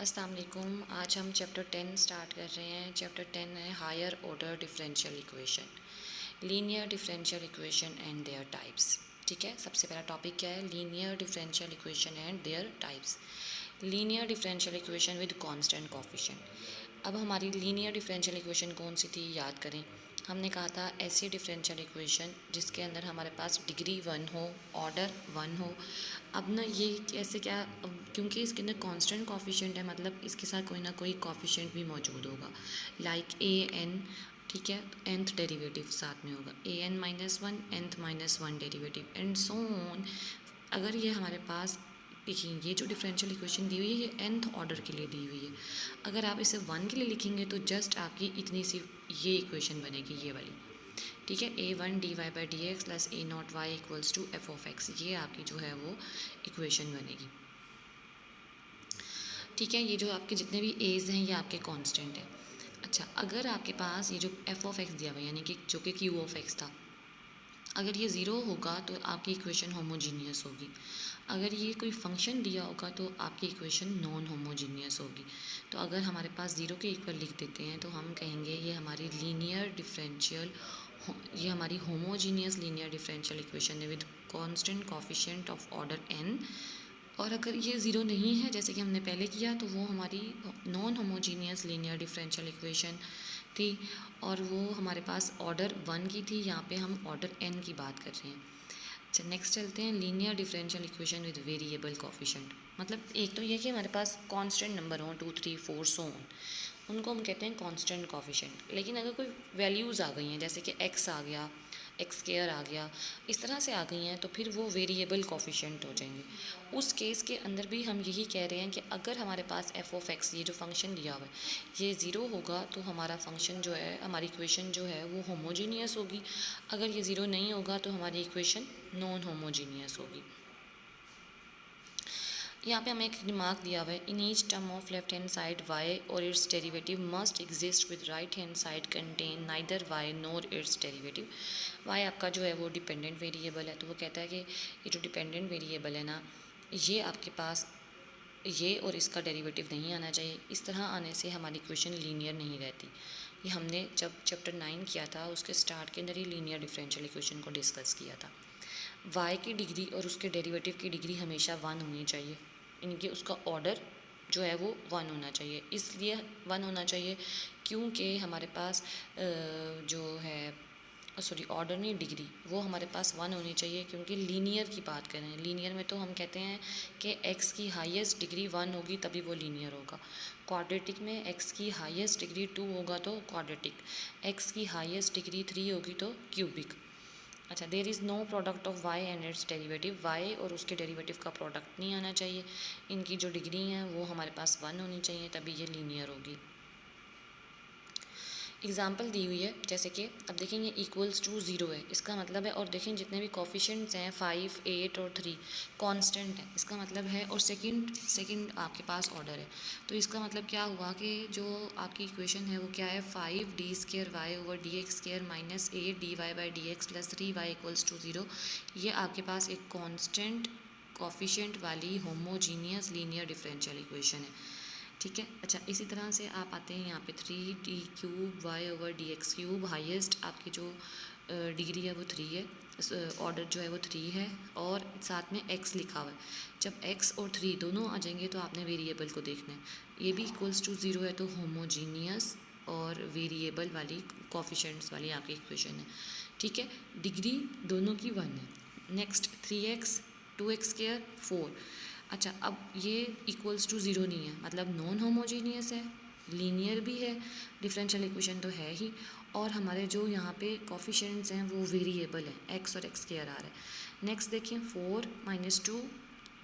अस्सलाम वालेकुम। आज हम चैप्टर 10 स्टार्ट कर रहे हैं। चैप्टर 10 है higher order differential equation, linear differential equation and their types. ठीक है, सबसे पहला टॉपिक क्या है? Linear differential equation and their types. Linear differential equation with constant coefficient. अब हमारी लीनियर डिफरेंशियल इक्वेशन कौन सी थी, याद करें। हमने कहा था ऐसी डिफरेंशियल इक्वेशन जिसके अंदर हमारे पास डिग्री 1 हो, ऑर्डर 1 हो। अब ना ये ऐसे क्या, क्योंकि इसके अंदर कांस्टेंट कोफिशिएंट है, मतलब इसके साथ कोई ना कोई कोफिशिएंट भी मौजूद होगा, लाइक ए एन। ठीक है, nth डेरिवेटिव साथ में होगा, A N -1, nth -1 derivative and so on. अगर ये हमारे पास, देखिए ये जो डिफरेंशियल इक्वेशन दी हुई है ये nth ऑर्डर के लिए दी हुई है। अगर आप इसे 1 के लिए लिखेंगे तो जस्ट आपकी इतनी सी ये इक्वेशन बनेगी, ये वाली। ठीक है, a1 dy/dx plus a0y equals to f(x), ये आपकी जो है वो इक्वेशन बनेगी। ठीक है, ये जो आपके जितने भी एज हैं ये आपके कांस्टेंट हैं। अच्छा, अगर आपके पास ये जो f(x) दिया हुआ है, यानी कि जो कि q(x) था, अगर ये ज़ीरो होगा तो आपकी इक्वेशन होमोजीनियस होगी। अगर ये कोई फंक्शन दिया होगा तो आपकी इक्वेशन नॉन होमोजीनियस होगी। तो अगर हमारे पास ज़ीरो के इक्वल लिख देते हैं तो हम कहेंगे ये हमारी लीनियर डिफरेंशियल, ये हमारी होमोजीनियस लीनियर डिफरेंशियल इक्वेशन है with constant coefficient of order n। और अगर ये ज़ीरो नहीं है, जैसे कि हमने पहले किया, तो वो हमारी non homogeneous linear differential equation थी और वो हमारे पास ऑर्डर 1 की थी। यहाँ पे हम ऑर्डर n की बात कर रहे हैं। अच्छा, नेक्स्ट चलते हैं linear differential equation with variable coefficient. मतलब एक तो ये कि हमारे पास कांस्टेंट नंबर हों 2, 3, 4 सो ऑन, उनको हम कहते हैं कांस्टेंट कोफिशिएंट। लेकिन अगर कोई वैल्यूज़ आ गई हैं, जैसे कि x आ गया, एक्स स्क्वायर आ गया, इस तरह से आ गई हैं, तो फिर वो वेरिएबल कोफिशिएंट हो जाएंगे। उस केस के अंदर भी हम यही कह रहे हैं कि अगर हमारे पास f(x), ये जो फंक्शन दिया हुआ है, ये ज़ीरो होगा तो हमारा फंक्शन जो है, हमारी इक्वेशन जो है वो होमोजीनियस होगी। अगर ये ज़ीरो नहीं होगा तो हमारी इक्वेशन नॉन होमोजीनियस होगी। यहाँ पे हमें एक रिमार्क दिया हुआ है, in each term of left hand side y और it's derivative must exist with right hand side contain neither y nor it's derivative. y आपका जो है वो डिपेंडेंट वेरिएबल है, तो वो कहता है कि ये जो डिपेंडेंट वेरिएबल है ना, ये आपके पास ये और इसका डेरिवेटिव नहीं आना चाहिए। इस तरह आने से हमारी इक्वेशन लीनियर नहीं रहती। ये हमने जब चैप्टर 9 किया था उसके स्टार्ट के अंदर ही लीनियर डिफरेंशियल इक्वेशन को डिस्कस किया था। y की डिग्री और उसके डेरिवेटिव की डिग्री हमेशा 1 होनी चाहिए, इनके उसका ऑर्डर जो है वो 1 होना चाहिए। इसलिए 1 होना चाहिए क्योंकि हमारे पास जो है, सॉरी ऑर्डर नहीं, डिग्री, वो हमारे पास 1 होनी चाहिए, क्योंकि लीनियर की बात करें, लीनियर में तो हम कहते हैं कि x की हाईएस्ट डिग्री 1 होगी तभी वो लीनियर होगा। क्वाड्रेटिक में x की हाईएस्ट डिग्री 2 होगा तो क्वाड्रेटिक, x की हाईएस्ट डिग्री 3 होगी तो क्यूबिक। अच्छा, there is no product of y and its derivative, y और उसके डेरिवेटिव का प्रोडक्ट नहीं आना चाहिए। इनकी जो डिग्री हैं वो हमारे पास 1 होनी चाहिए, तभी ये लीनियर होगी। एग्जाम्पल दी हुई है, जैसे कि अब देखेंगे इक्वल्स टू 0 है, इसका मतलब है, और देखें जितने भी कोफिशिएंट्स हैं 5, 8 और 3 कांस्टेंट है, इसका मतलब है, और सेकंड आपके पास ऑर्डर है, तो इसका मतलब क्या हुआ कि जो आपकी इक्वेशन है वो क्या है, 5d2y/dx² minus 8dy/dx plus 3y equals to 0। ये आपके पास एक कांस्टेंट कोफिशिएंट वाली होमोजीनियस लीनियर डिफरेंशियल इक्वेशन है। ठीक है। अच्छा, इसी तरह से आप आते हैं यहाँ पे 3d3y/dx³, हाईएस्ट आपकी जो डिग्री है वो 3 है, ऑर्डर जो है वो 3 है, और साथ में x लिखा हुआ है। जब x और 3 दोनों आ जाएंगे तो आपने वेरिएबल को देखना है, ये भी इक्वल्स टू 0 है, तो होमोजीनियस और वेरिएबल वाली कोफिशिएंट्स वाली आपकी इक्वेशन है। ठीक है, डिग्री दोनों की 1 है। Next 3x, 2x², 4। अच्छा, अब ये इक्वल्स टू 0 नहीं है, मतलब नॉन होमोजीनियस है, लीनियर भी है, डिफरेंशियल इक्वेशन तो है ही, और हमारे जो यहाँ पे कोफिशिएंट्स हैं वो वेरिएबल हैं, x और x² आ रहा है। नेक्स्ट देखिए 4 - 2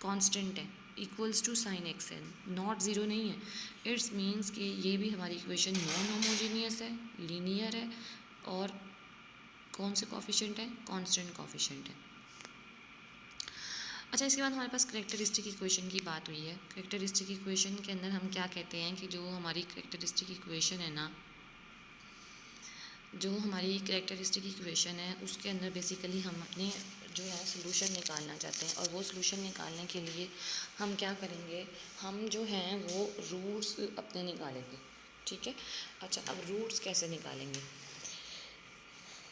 कांस्टेंट है, इक्वल्स टू साइन x है, नॉट 0 नहीं है। इट्स मीन्स कि ये भी हमारी इक्वेशन नॉन होमोजीनियस है, लीनियर है, और कौन से कोफिशिएंट है, कांस्टेंट कोफिशिएंट है। अच्छा, इसके बाद हमारे पास करेक्टरिस्टिक इक्वेशन की बात हुई है। करेक्टरिस्टिक इक्वेशन के अंदर हम क्या कहते हैं कि जो हमारी करेक्टरिस्टिक इक्वेशन है ना, जो हमारी करेक्टरिस्टिक इक्वेशन है उसके अंदर बेसिकली हम अपने जो है सोल्यूशन निकालना चाहते हैं, और वो सोल्यूशन निकालने के लिए हम क्या करेंगे, हम जो हैं वो रूट्स अपने निकालेंगे, ठीक है। अच्छा, अब रूट्स कैसे निकालेंगे,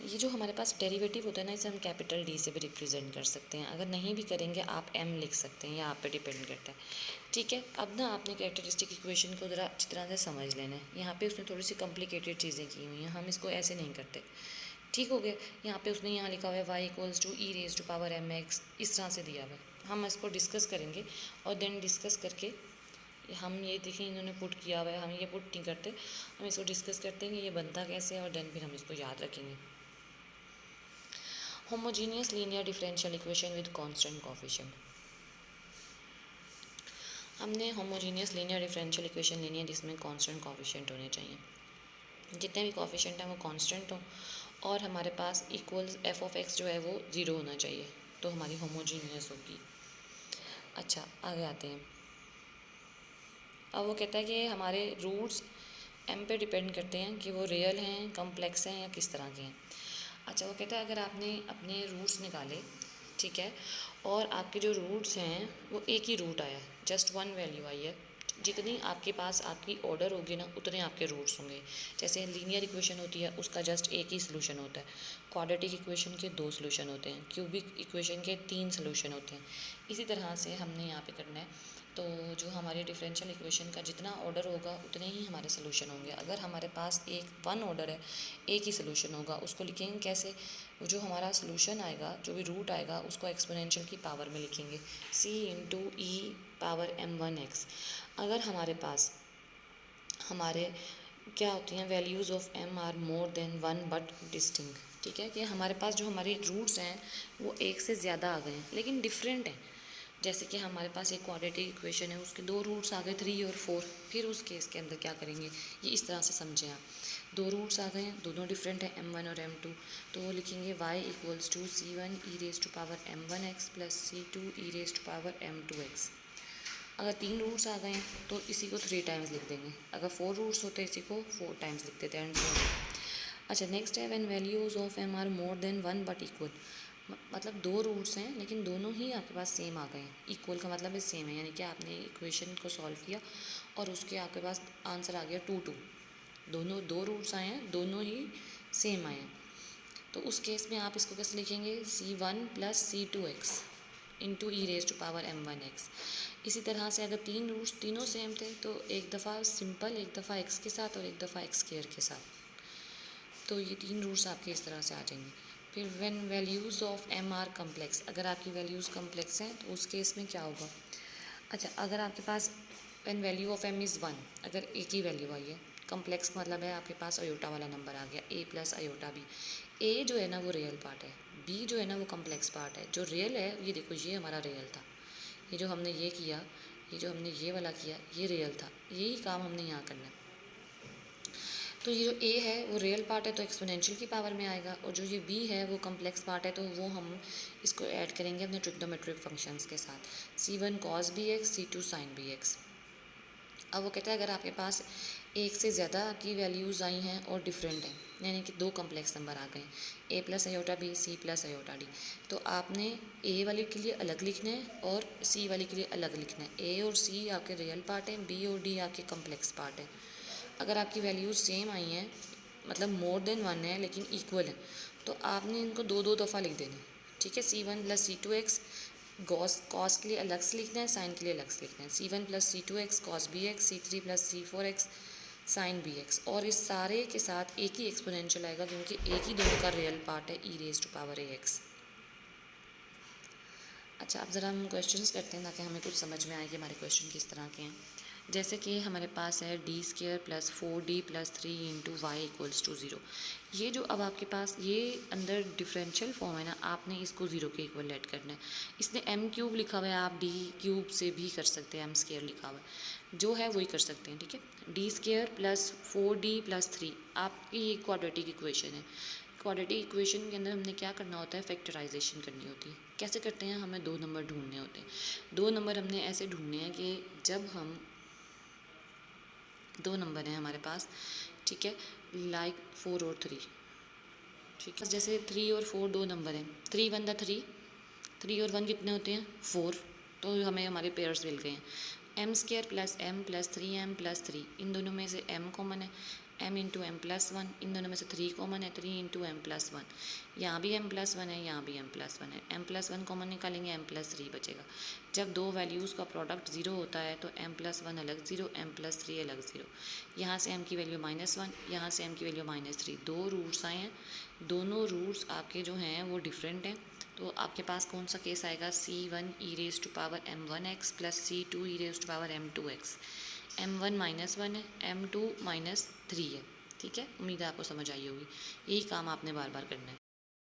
ये जो हमारे पास डेरिवेटिव होता है ना, इसे हम कैपिटल डी से भी रिप्रेजेंट कर सकते हैं, अगर नहीं भी करेंगे आप एम लिख सकते हैं, या आप पे डिपेंड करता है, ठीक है। अब ना आपने कैरेक्टरिस्टिक इक्वेशन को ज़रा अच्छी तरह से समझ लेना है, यहाँ पे उसने थोड़ी सी कॉम्प्लिकेटेड चीज़ें की हुई हैं, हम इसको ऐसे नहीं करते, ठीक हो गया। यहाँ पे उसने यहाँ लिखा हुआ है Y equals to E raise to power M X, इस तरह से दिया हुआ है, हम इसको डिस्कस करेंगे, और देन डिस्कस करके हम ये देखें इन्होंने पुट किया हुआ है, हम ये पुट नहीं करते, हम इसको डिस्कस करते हैं कि ये बनता कैसे है, और देन फिर हम इसको याद रखेंगे। Homogeneous linear differential equation with constant coefficient, हमने होमोजीनियस लीनियर डिफरेंशियल इक्वेशन लेनी है जिसमें कांस्टेंट कोफिशिएंट होने चाहिए, जितने भी कोफिशिएंट हैं वो कांस्टेंट हो, और हमारे पास इक्वल्स एफ ऑफ एक्स जो है वो ज़ीरो होना चाहिए, तो हमारी होमोजीनियस होगी। अच्छा, आगे आते हैं। अब वो कहता है कि हमारे रूट्स एम पे डिपेंड करते हैं कि वो रियल हैं, कम्प्लेक्स हैं, या किस तरह के हैं। अच्छा, वो कहता है अगर आपने अपने रूट्स निकाले, ठीक है, और आपके जो रूट्स हैं वो एक ही रूट आया है, जस्ट वन वैल्यू आई है, जितनी आपके पास आपकी ऑर्डर होगी ना उतने आपके रूट्स होंगे। जैसे लीनियर इक्वेशन होती है उसका जस्ट एक ही सोल्यूशन होता है, क्वाड्रेटिक इक्वेशन के दो सोल्यूशन होते हैं, क्यूबिक इक्वेशन के तीन सोल्यूशन होते हैं। इसी तरह से हमने यहाँ पे करना है, तो जो हमारे डिफरेंशियल इक्वेशन का जितना ऑर्डर होगा उतने ही हमारे सोल्यूशन होंगे। अगर हमारे पास एक वन ऑर्डर है, एक ही सोल्यूशन होगा, उसको लिखेंगे कैसे, जो हमारा सोल्यूशन आएगा, जो भी रूट आएगा उसको एक्सपोनेंशियल की पावर में लिखेंगे, c इंटू ई पावर m1x। अगर हमारे पास हमारे क्या होती हैं values of m are more than one but distinct, ठीक है, कि हमारे पास जो हमारे रूट्स हैं वो एक से ज़्यादा आ गए हैं लेकिन डिफरेंट हैं। जैसे कि हमारे पास एक क्वाड्रेटिक इक्वेशन है, उसके दो रूट्स आ गए 3 और 4, फिर उस केस के अंदर क्या करेंगे, ये इस तरह से समझें आप। दो रूट्स आ गए हैं, दोनों डिफरेंट है m1 और m2, तो वो लिखेंगे y equals to c1 E raise to power m1x plus c2 E raise to power m2x। अगर 3 रूट्स आ गए हैं तो इसी को 3 टाइम्स लिख देंगे, अगर 4 रूट्स होते इसी को 4 टाइम्स लिख देते हैं। अच्छा, नेक्स्ट है when values of m are more than one but equal, मतलब दो रूट्स हैं लेकिन दोनों ही आपके पास सेम आ गए हैं। इक्वल का मतलब है सेम है, यानी कि आपने इक्वेशन को सॉल्व किया और उसके आपके पास आंसर आ गया 2 दोनों दो रूट्स आए हैं, दोनों ही सेम आए हैं। तो उस केस में आप इसको कैसे लिखेंगे, c1 plus c2x into E raise to power m1x। इसी तरह से अगर 3 रूट्स तीनों सेम थे तो एक दफ़ा सिंपल, एक दफ़ा x के साथ और एक दफ़ा x स्क्वायर के साथ, तो ये 3 रूट्स आपके इस तरह से आ जाएंगे। फिर when values of m are complex, अगर आपकी वैल्यूज़ कम्प्लेक्स हैं तो उस केस में क्या होगा। अच्छा, अगर आपके पास when value of m is 1, अगर एक ही वैल्यू आई है, कम्प्लेक्स का मतलब है आपके पास अयोटा वाला नंबर आ गया, a plus iota b। a जो है ना वो रियल पार्ट है, b जो है ना वो कम्प्लेक्स पार्ट है। जो रियल है ये देखो, ये हमारा रियल था, ये जो हमने ये किया, ये जो हमने ये वाला किया, ये रियल था, यही काम हमने यहाँ करना है। तो ये जो a है वो रियल पार्ट है तो एक्सपोनेंशियल की पावर में आएगा, और जो ये b है वो कम्प्लेक्स पार्ट है तो वो हम इसको ऐड करेंगे अपने ट्रिग्नोमेट्रिक फंक्शंस के साथ, c1 cos bx c2 sin bx। अब वो कहता है अगर आपके पास एक से ज़्यादा आपकी वैल्यूज़ आई हैं और डिफरेंट हैं, यानी कि दो कम्प्लेक्स नंबर आ गए, a plus iota b c plus iota d, तो आपने a वाले के लिए अलग लिखना है और c वाले के लिए अलग लिखना है। a और c आपके रियल पार्ट हैं, b और d आपके कम्प्लेक्स पार्ट हैं। अगर आपकी वैल्यूज़ सेम आई हैं, मतलब मोर देन वन है लेकिन इक्वल है, तो आपने इनको दो दो दफ़ा लिख देना है, ठीक है। c1 प्लस c2x कॉस के लिए अलग से लिखना है, साइन के लिए अलग से लिखना है, c1 plus c2x cos bx, c3 plus c4x sine bx, और इस सारे के साथ एक ही एक्सपोनेंशियल आएगा क्योंकि एक ही दोनों का रियल पार्ट है e raise to power ax। अच्छा, अब ज़रा हम क्वेश्चंस करते हैं ताकि हमें कुछ समझ में आए कि हमारे क्वेश्चन किस तरह के हैं। जैसे कि हमारे पास है D square plus 4d plus 3 into Y equals to 0। ये जो अब आपके पास ये अंदर डिफरेंशियल फॉर्म है ना, आपने इसको 0 के इक्वल ऐड करना है। इसने m क्यूब लिखा हुआ है, आप d क्यूब से भी कर सकते हैं, m स्क्वायर लिखा हुआ है, जो है वही कर सकते हैं, ठीक है। D square plus 4d plus 3 आपकी ये क्वाड्रेटिक इक्वेशन है। क्वाड्रेटिक इक्वेशन के अंदर हमने क्या करना होता है, फैक्टराइजेशन करनी होती है। कैसे करते हैं, हमें दो नंबर ढूंढने होते हैं। दो नंबर हमने ऐसे ढूंढने हैं कि जब हम दो नंबर हैं हमारे पास, ठीक है, लाइक 4 और 3, ठीक है। जैसे 3 और 4 दो नंबर हैं, 3 वन द 3 3 और 1 कितने होते हैं 4, तो हमें हमारे पेयर्स मिल गए हैं। M square plus M plus 3m+3, इन दोनों में से m कॉमन है, m इंटू m+1, इन दोनों में से 3 कॉमन है, 3 इंटू m+1, यहाँ भी m+1 है, यहाँ भी m+1 है, m+1 कॉमन निकालेंगे, m+3 बचेगा। जब दो वैल्यूज़ का प्रोडक्ट 0 होता है तो m+1 अलग 0, m+3 अलग 0। यहाँ से m की वैल्यू -1, यहाँ से m की वैल्यू -3, दो रूट्स आए हैं, दोनों रूट्स आपके जो हैं वो डिफरेंट हैं। तो आपके पास कौन सा केस आएगा, c1e⁻m1x प्लस c2e⁻m2x। m1 -1 है, m2 -3 है। ठीक है, उम्मीद है आपको समझ आई होगी। यही काम आपने बार बार करना है।